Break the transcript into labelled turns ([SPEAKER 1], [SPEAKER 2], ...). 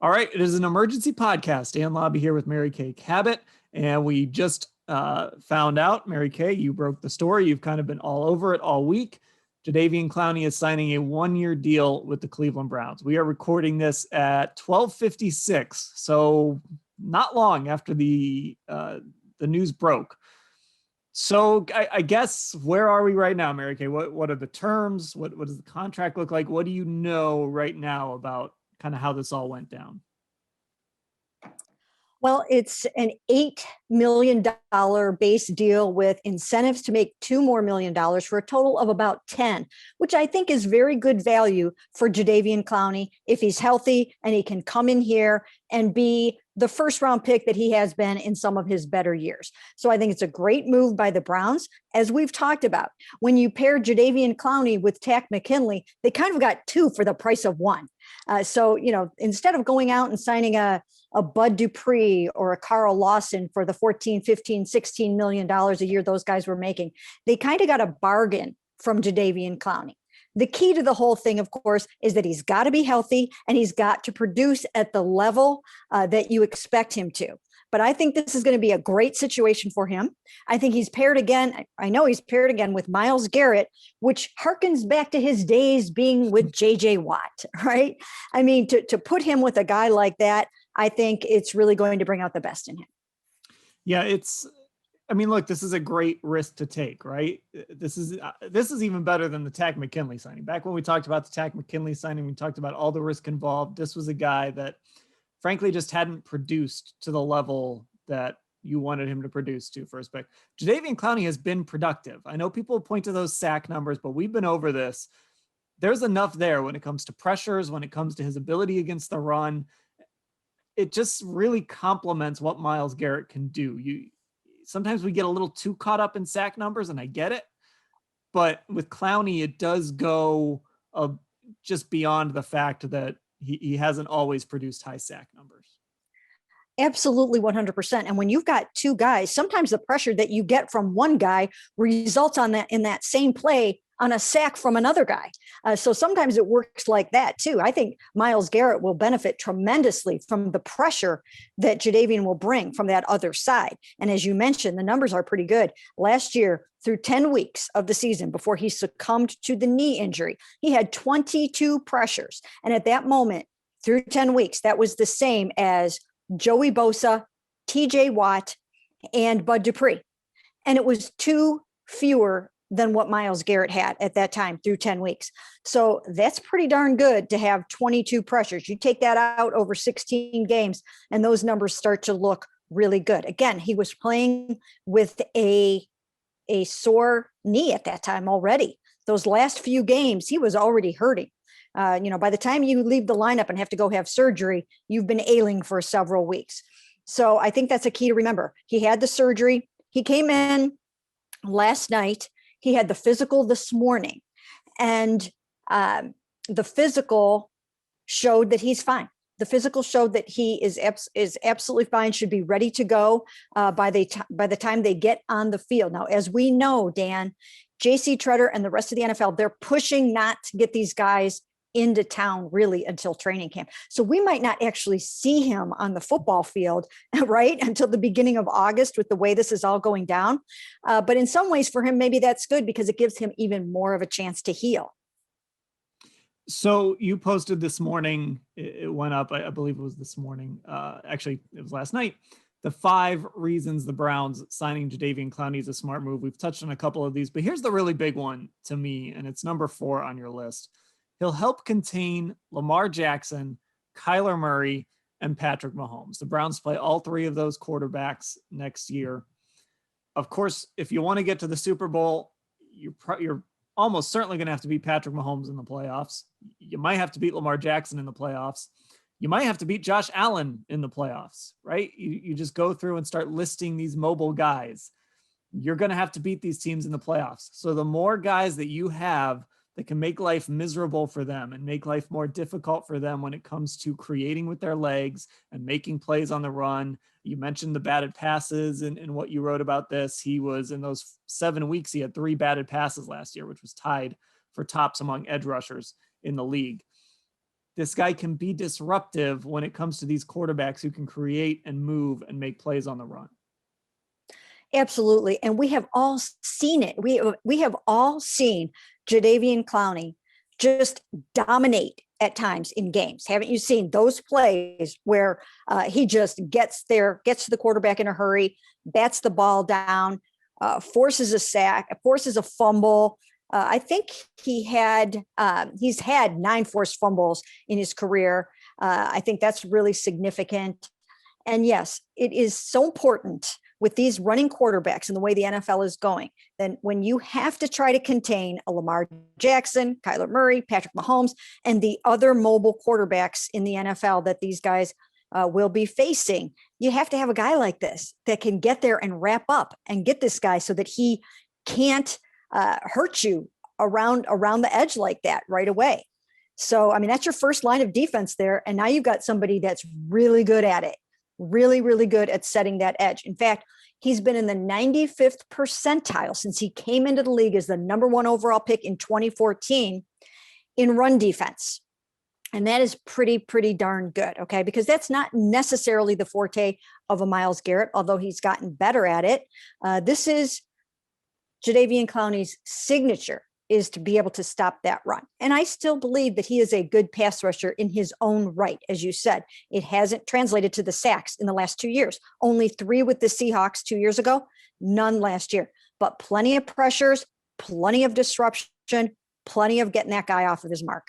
[SPEAKER 1] All right, it is an emergency podcast. Dan Labbe here with Mary Kay Cabot, and we just found out, Mary Kay, you broke the story. You've kind of been all over it all week. Jadeveon Clowney is signing a one-year deal with the Cleveland Browns. We are recording this at 12:56, so not long after the news broke. So I guess, where are we right now, Mary Kay? What are the terms? What does the contract look like? What do you know right now about kind of how this all went down?
[SPEAKER 2] Well, it's an $8 million base deal with incentives to make $2 more million for a total of about 10, which I think is very good value for Jadeveon Clowney if he's healthy and he can come in here and be the first round pick that he has been in some of his better years. So I think it's a great move by the Browns. As we've talked about, when you pair Jadeveon Clowney with Takk McKinley, they kind of got two for the price of one. So, instead of going out and signing a Bud Dupree or a Carl Lawson for the 14, 15, $16 million a year those guys were making, they kind of got a bargain from Jadeveon Clowney. The key to the whole thing, of course, is that he's got to be healthy and he's got to produce at the level that you expect him to. But I think this is going to be a great situation for him. I think he's paired again. I know he's paired again with Myles Garrett, which harkens back to his days being with J.J. Watt, right? I mean, to put him with a guy like that, I think it's really going to bring out the best in him.
[SPEAKER 1] Yeah, look, this is a great risk to take, right? This is even better than the Takk McKinley signing. Back when we talked about the Takk McKinley signing, we talked about all the risk involved. This was a guy that frankly just hadn't produced to the level that you wanted him to produce to first pick. Jadeveon Clowney has been productive. I know people point to those sack numbers, but we've been over this. There's enough there when it comes to pressures, when it comes to his ability against the run. It just really complements what Myles Garrett can do. Sometimes we get a little too caught up in sack numbers, and I get it. But with Clowney, it does go just beyond the fact that he hasn't always produced high sack numbers.
[SPEAKER 2] Absolutely, 100%. And when you've got two guys, sometimes the pressure that you get from one guy results in that same play on a sack from another guy. So sometimes it works like that too. I think Myles Garrett will benefit tremendously from the pressure that Jadeveon will bring from that other side. And as you mentioned, the numbers are pretty good. Last year, through 10 weeks of the season before he succumbed to the knee injury, he had 22 pressures. And at that moment, through 10 weeks, that was the same as Joey Bosa, TJ Watt, and Bud Dupree. And it was two fewer than what Myles Garrett had at that time through 10 weeks. So that's pretty darn good to have 22 pressures. You take that out over 16 games and those numbers start to look really good. Again, he was playing with a sore knee at that time already. Those last few games, he was already hurting. By the time you leave the lineup and have to go have surgery, you've been ailing for several weeks. So I think that's a key to remember. He had the surgery. He came in last night. He had the physical this morning, and the physical showed that he's fine. The physical showed that he is absolutely fine, should be ready to go by the time they get on the field. Now, as we know, Dan, J.C. Tretter and the rest of the NFL, they're pushing not to get these guys into town really until training camp. So we might not actually see him on the football field, right, until the beginning of August with the way this is all going down. But in some ways for him, maybe that's good because it gives him even more of a chance to heal.
[SPEAKER 1] So you posted this morning, it went up, I believe it was this morning. Actually, it was last night. The 5 reasons the Browns signing Jadeveon Clowney is a smart move. We've touched on a couple of these, but here's the really big one to me, and it's number 4 on your list. He'll help contain Lamar Jackson, Kyler Murray, and Patrick Mahomes. The Browns play all 3 of those quarterbacks next year. Of course, if you want to get to the Super Bowl, you're almost certainly going to have to beat Patrick Mahomes in the playoffs. You might have to beat Lamar Jackson in the playoffs. You might have to beat Josh Allen in the playoffs, right? You just go through and start listing these mobile guys. You're going to have to beat these teams in the playoffs. So the more guys that you have that can make life miserable for them and make life more difficult for them when it comes to creating with their legs and making plays on the run. You mentioned the batted passes and what you wrote about this. He was in those 7 weeks, he had 3 batted passes last year, which was tied for tops among edge rushers in the league. this guy can be disruptive when it comes to these quarterbacks who can create and move and make plays on the run.
[SPEAKER 2] Absolutely. And we have all seen it. We have all seen Jadeveon Clowney just dominate at times in games. Haven't you seen those plays where he just gets to the quarterback in a hurry, bats the ball down, forces a sack, forces a fumble? I think he's had 9 forced fumbles in his career. I think that's really significant. And yes, it is so important with these running quarterbacks and the way the NFL is going, then when you have to try to contain a Lamar Jackson, Kyler Murray, Patrick Mahomes, and the other mobile quarterbacks in the NFL that these guys will be facing, you have to have a guy like this that can get there and wrap up and get this guy so that he can't hurt you around the edge like that right away. So, I mean, that's your first line of defense there. And now you've got somebody that's really good at it. Really, really good at setting that edge. In fact, he's been in the 95th percentile since he came into the league as the number 1 overall pick in 2014 in run defense. And that is pretty darn good, okay? Because that's not necessarily the forte of a Myles Garrett, although he's gotten better at it. This is Jadeveon Clowney's signature, is to be able to stop that run. And I still believe that he is a good pass rusher in his own right. As you said, it hasn't translated to the sacks in the last 2 years. Only 3 with the Seahawks 2 years ago, none last year. But plenty of pressures, plenty of disruption, plenty of getting that guy off of his mark.